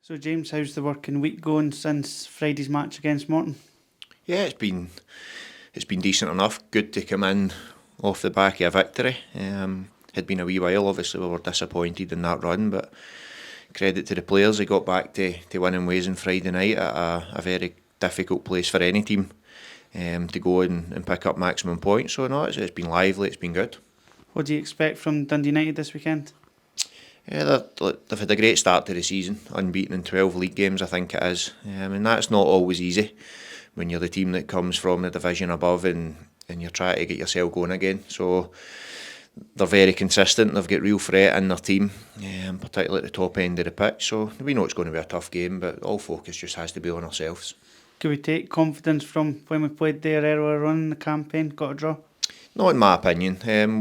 So James, how's the working week going since Friday's match against Morton? Yeah, it's been decent enough. Good to come in off the back of a victory. Had been a wee while. Obviously, we were disappointed in that run, but credit to the players. They got back to winning ways on Friday night at a very difficult place for any team to go and pick up maximum points. So no, it's been lively. It's been good. What do you expect from Dundee United this weekend? Yeah, they've had a great start to the season, unbeaten in 12 league games, I think it is. And that's not always easy when you're the team that comes from the division above and you're trying to get yourself going again. So they're very consistent, they've got real threat in their team, particularly at the top end of the pitch. So we know it's going to be a tough game, but all focus just has to be on ourselves. Can we take confidence from when we played there earlier on in the campaign, got a draw? Not in my opinion.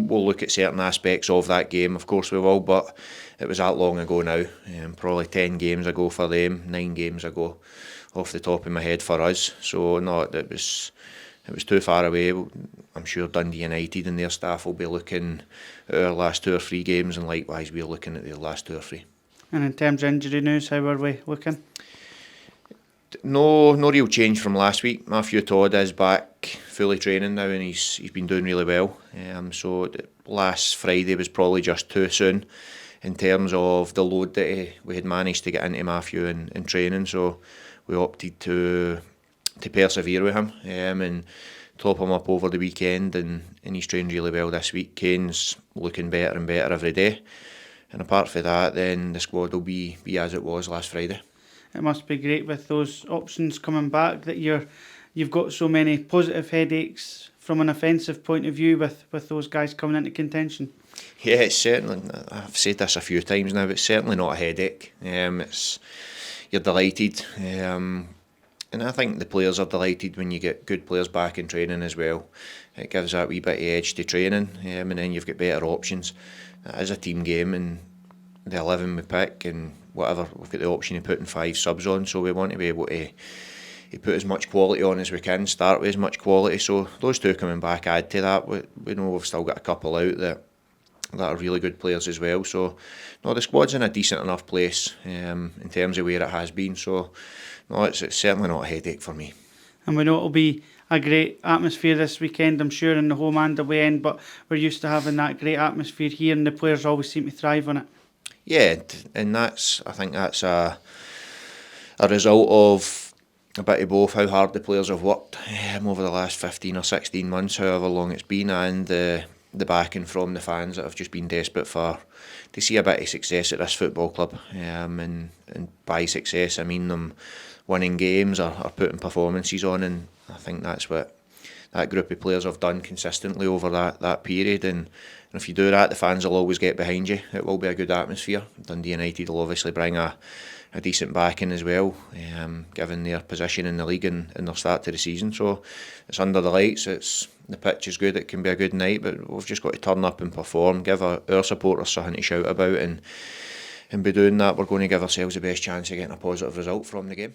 We'll look at certain aspects of that game, of course we will, but it was that long ago now. Probably 10 games ago for them, 9 games ago off the top of my head for us. So no, it was too far away. I'm sure Dundee United and their staff will be looking at our last 2 or 3 games, and likewise we're looking at their last 2 or 3. And in terms of injury news, how are we looking? No real change from last week. Matthew Todd is back fully training now, and he's been doing really well. So last Friday was probably just too soon in terms of the load that we had managed to get into Matthew in training. So we opted to persevere with him and top him up over the weekend, and he's trained really well this week. Kane's looking better and better every day. And apart from that, then the squad will be as it was last Friday. It must be great with those options coming back that you've got so many positive headaches from an offensive point of view with those guys coming into contention. Yeah, it's certainly, I've said this a few times now, it's certainly not a headache. You're delighted. And I think the players are delighted when you get good players back in training as well. It gives that wee bit of edge to training, and then you've got better options. It is a team game, and the 11 we pick and whatever, we've got the option of putting 5 subs on, so we want to be able to put as much quality on as we can, start with as much quality. So those 2 coming back add to that. We know we've still got a couple out that are really good players as well. So no, the squad's in a decent enough place in terms of where it has been. So no, it's certainly not a headache for me. And we know it'll be a great atmosphere this weekend, I'm sure, in the home and away end, but we're used to having that great atmosphere here, and the players always seem to thrive on it. Yeah, and I think that's a result of a bit of both, how hard the players have worked over the last 15 or 16 months, however long it's been, and the backing from the fans that have just been desperate to see a bit of success at this football club. And by success, I mean them winning games or putting performances on, and I think that's what that group of players have done consistently over that period. And if you do that, the fans will always get behind you. It will be a good atmosphere. Dundee United will obviously bring a decent backing as well, given their position in the league and their start to the season. So it's under the lights, the pitch is good, it can be a good night, but we've just got to turn up and perform, give our supporters something to shout about, and by doing that we're going to give ourselves the best chance of getting a positive result from the game.